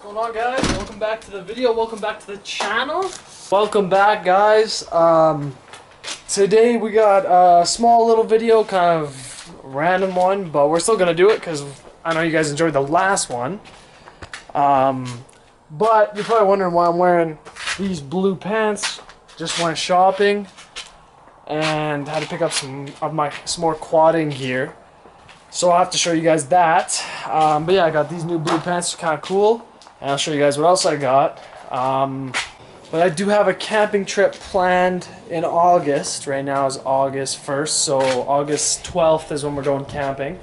What's going on, guys? Welcome back to the video. Welcome back to the channel. Welcome back, guys. Today we got a small little video, kind of random one, but we're still gonna do it because I know you guys enjoyed the last one. But you're probably wondering why I'm wearing these blue pants. Just went shopping and had to pick up some more quadding gear. So I'll have to show you guys that. But yeah, I got these new blue pants, kind of cool. And I'll show you guys what else I got. But I do have a camping trip planned in August. Right now is August 1st, so August 12th is when we're going camping.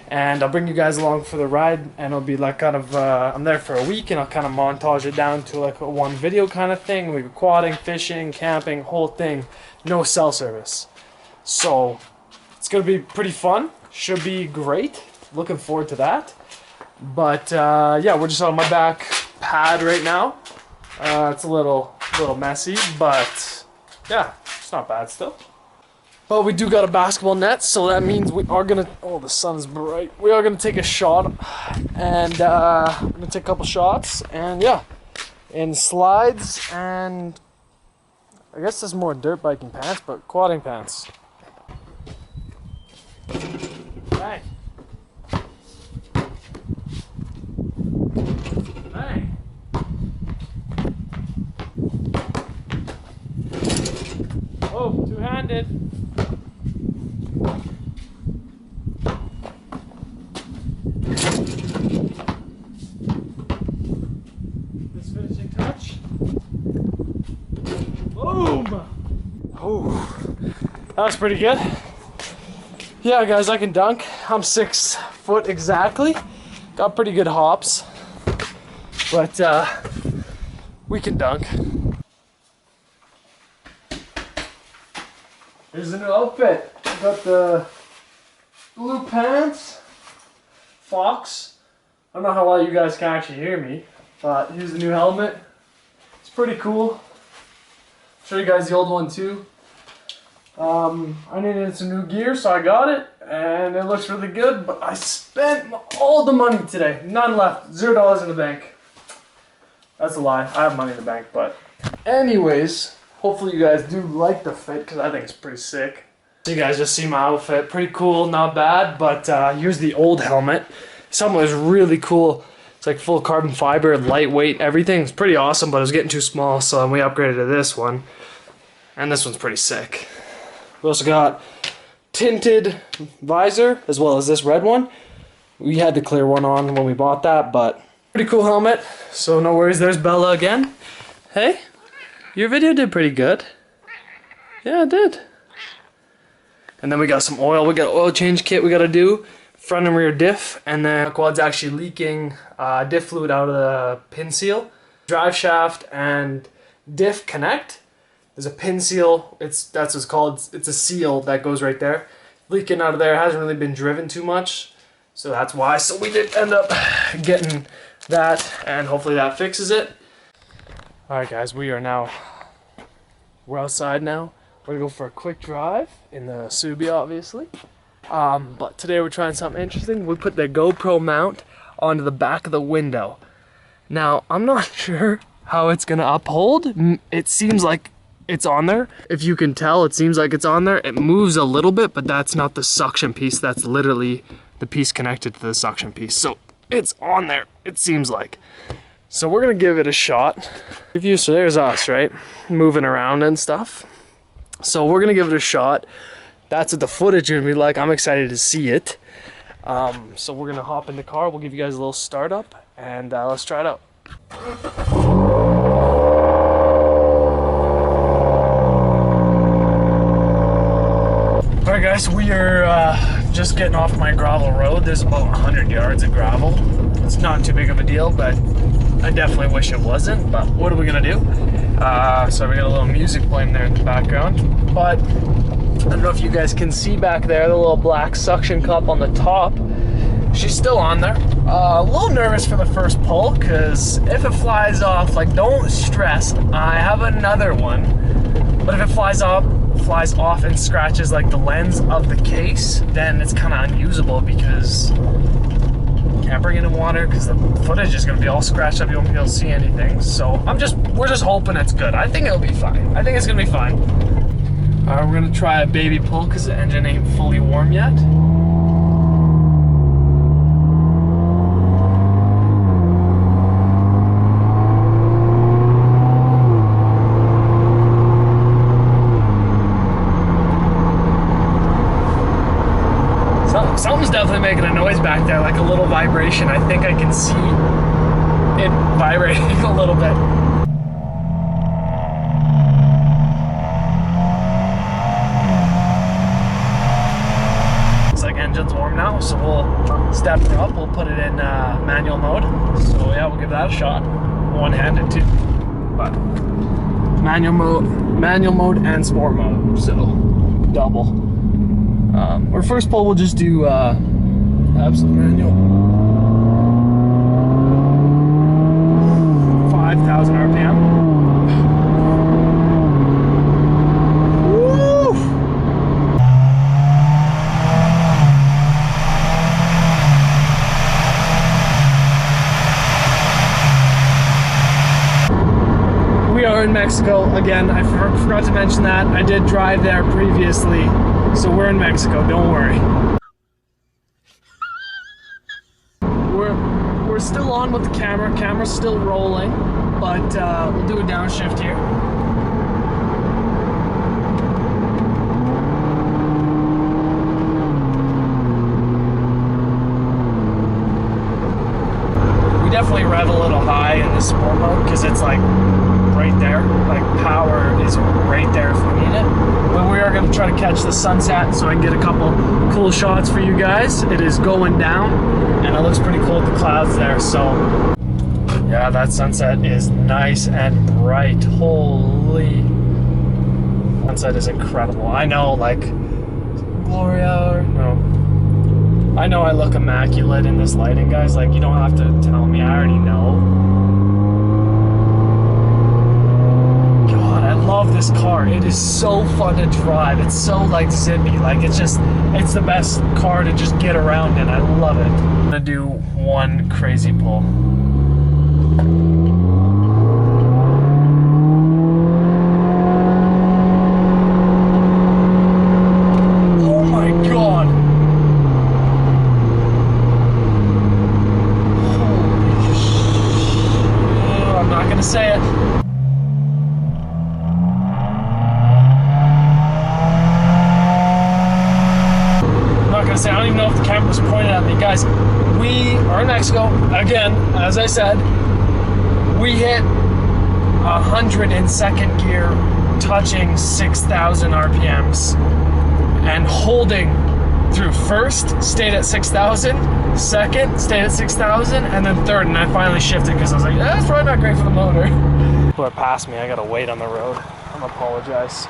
And I'll bring you guys along for the ride, and it'll be like kind of, I'm there for a week, and I'll kind of montage it down to like a one video kind of thing. We go quadding, fishing, camping, whole thing. No cell service. So it's going to be pretty fun. Should be great. Looking forward to that. But yeah, we're just on my back pad right now. It's a little messy, but yeah, it's not bad still. But we do got a basketball net, so that means we are gonna. Oh, the sun's bright. We are gonna take a shot, and I'm gonna take a couple shots, and yeah, in slides, and I guess there's more dirt biking pants, but quadding pants. Bang. Bang. Oh, two-handed. This finishing touch. Boom! Oh, that was pretty good. Yeah, guys, I can dunk. I'm 6 foot exactly. Got pretty good hops, but we can dunk. Here's the new outfit. Got the blue pants, Fox. I don't know how well you guys can actually hear me, but here's the new helmet. It's pretty cool. I'll show you guys the old one too. I needed some new gear, so I got it, and it looks really good, but I spent all the money today. None left. $0 in the bank. That's a lie. I have money in the bank, but anyways, hopefully you guys do like the fit, because I think it's pretty sick. You guys just see my outfit. Pretty cool, not bad, but here's the old helmet. This helmet was really cool. It's like full carbon fiber, lightweight, everything. It's pretty awesome, but it was getting too small, so we upgraded to this one. And this one's pretty sick. We also got tinted visor, as well as this red one. We had the clear one on when we bought that, but pretty cool helmet, so no worries. There's Bella again. Hey, your video did pretty good. Yeah, it did. And then we got some oil. We got an oil change kit we got to do. Front and rear diff, and then the quad's actually leaking diff fluid out of the pin seal. Drive shaft and diff connect. There's a pin seal, that's what it's called. It's a seal that goes right there. Leaking out of there, hasn't really been driven too much, so that's why. So we did end up getting that, and hopefully that fixes it. Alright guys, we're outside now. We're gonna go for a quick drive in the Subaru, obviously. But today we're trying something interesting. We put the GoPro mount onto the back of the window. Now, I'm not sure how it's gonna uphold. It seems like it's on there. If you can tell, it seems like it's on there. It moves a little bit, but that's not the suction piece. That's literally the piece connected to the suction piece. So it's on there, it seems like. So we're gonna give it a shot. So there's us, right? Moving around and stuff. So we're gonna give it a shot. That's what the footage is gonna be like. I'm excited to see it. So we're gonna hop in the car. We'll give you guys a little startup, and let's try it out. Alright guys, we are just getting off my gravel road. There's about 100 yards of gravel. It's not too big of a deal, but I definitely wish it wasn't. But what are we gonna do? So we got a little music playing there in the background. But I don't know if you guys can see back there, the little black suction cup on the top. She's still on there. A little nervous for the first pull, because if it flies off, like, don't stress. I have another one. But if it flies off and scratches like the lens of the case, then it's kind of unusable, because Can't bring it in water because the footage is going to be all scratched up. You won't be able to see anything. So we're just hoping it's good. I think it'll be fine. I think it's going to be fine. All right, we're going to try a baby pull because the engine ain't fully warm yet. Something's definitely making a noise back there, like a little vibration. I think I can see it vibrating a little bit. Looks like engine's warm now, so we'll step her up. We'll put it in manual mode. So yeah, we'll give that a shot. One-handed too, but manual mode and sport mode, so double. Our first pull, we'll just do absolute manual. 5,000 RPM. Woo! We are in Mexico again. I forgot to mention that. I did drive there previously. So we're in Mexico, don't worry. We're still on with the camera. Camera's still rolling, but we'll do a downshift here. We definitely rev a little high in the sport mode because it's like right there. Like power is right there if we need it. But we are going to try to catch the sunset so I can get a couple cool shots for you guys. It is going down and it looks pretty cool with the clouds there. So yeah, that sunset is nice and bright. Holy, sunset is incredible. I know, like glory hour. No, I know I look immaculate in this lighting, guys. Like, you don't have to tell me. I already know. Love this car. It is so fun to drive. It's so like zippy. Like it's the best car to just get around in. I love it. I'm gonna do one crazy pull. Oh my god. Holy shit. I'm not gonna say it. I don't even know if the camera was pointed at me. Guys, we are in Mexico. Again, as I said, we hit 100 in second gear, touching 6,000 RPMs, and holding through first, stayed at 6,000, second, stayed at 6,000, and then third, and I finally shifted because I was like, that's probably not great for the motor. People are past me. I gotta wait on the road. I apologize.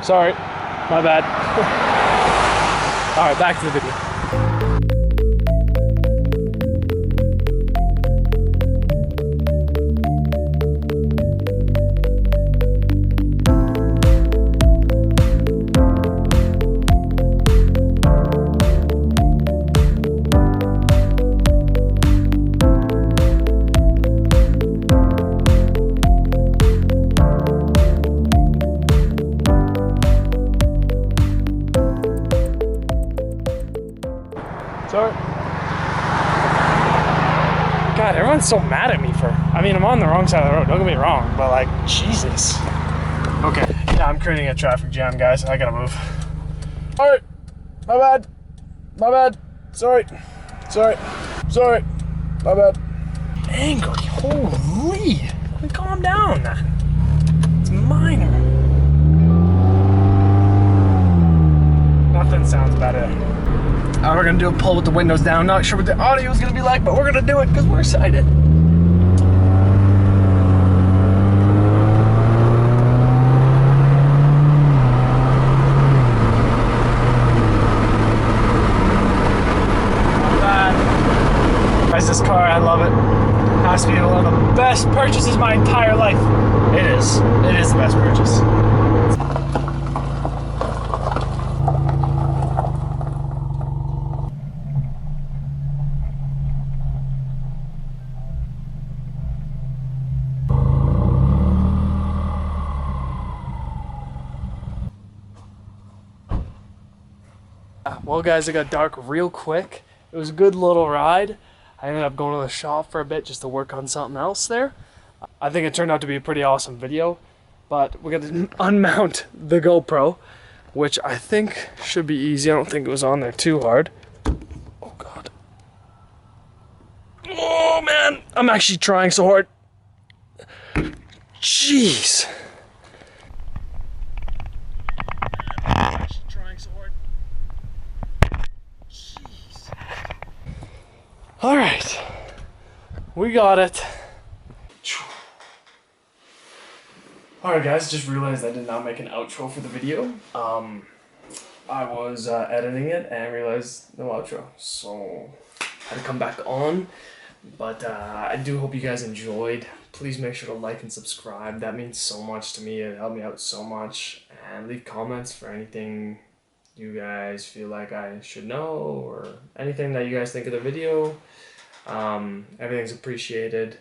Sorry, my bad. All right, back to the video. Sorry. God, everyone's so mad at me for, I mean, I'm on the wrong side of the road, don't get me wrong, but like, Jesus. Okay, yeah, I'm creating a traffic jam, guys. I gotta move. All right, my bad. My bad. Sorry. Sorry. Sorry. My bad. Angry. Holy. Calm down. It's minor. Nothing sounds better. We're gonna do a pull with the windows down. Not sure what the audio is gonna be like, but we're gonna do it because we're excited. This car, I love it. Has to be one of the best purchases of my entire life. It is. It is the best purchase. Well guys, it got dark real quick. It was a good little ride. I ended up going to the shop for a bit just to work on something else there. I think it turned out to be a pretty awesome video, but we're gonna unmount the GoPro, which I think should be easy. I don't think it was on there too hard. Oh God. Oh man, I'm actually trying so hard. Jeez. All right, we got it. All right, guys, just realized I did not make an outro for the video. I was editing it and realized no outro, so I had to come back on. But I do hope you guys enjoyed. Please make sure to like and subscribe. That means so much to me. It helped me out so much. And leave comments for anything you guys feel like I should know, or anything that you guys think of the video. Everything's appreciated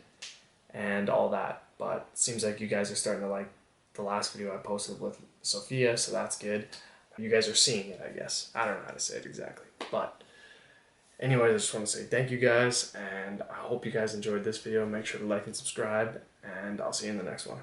and all that, but it seems like you guys are starting to like the last video I posted with Sophia, so that's good. You guys are seeing it, I guess. I don't know how to say it exactly, but anyways, I just want to say thank you guys, and I hope you guys enjoyed this video. Make sure to like and subscribe, and I'll see you in the next one.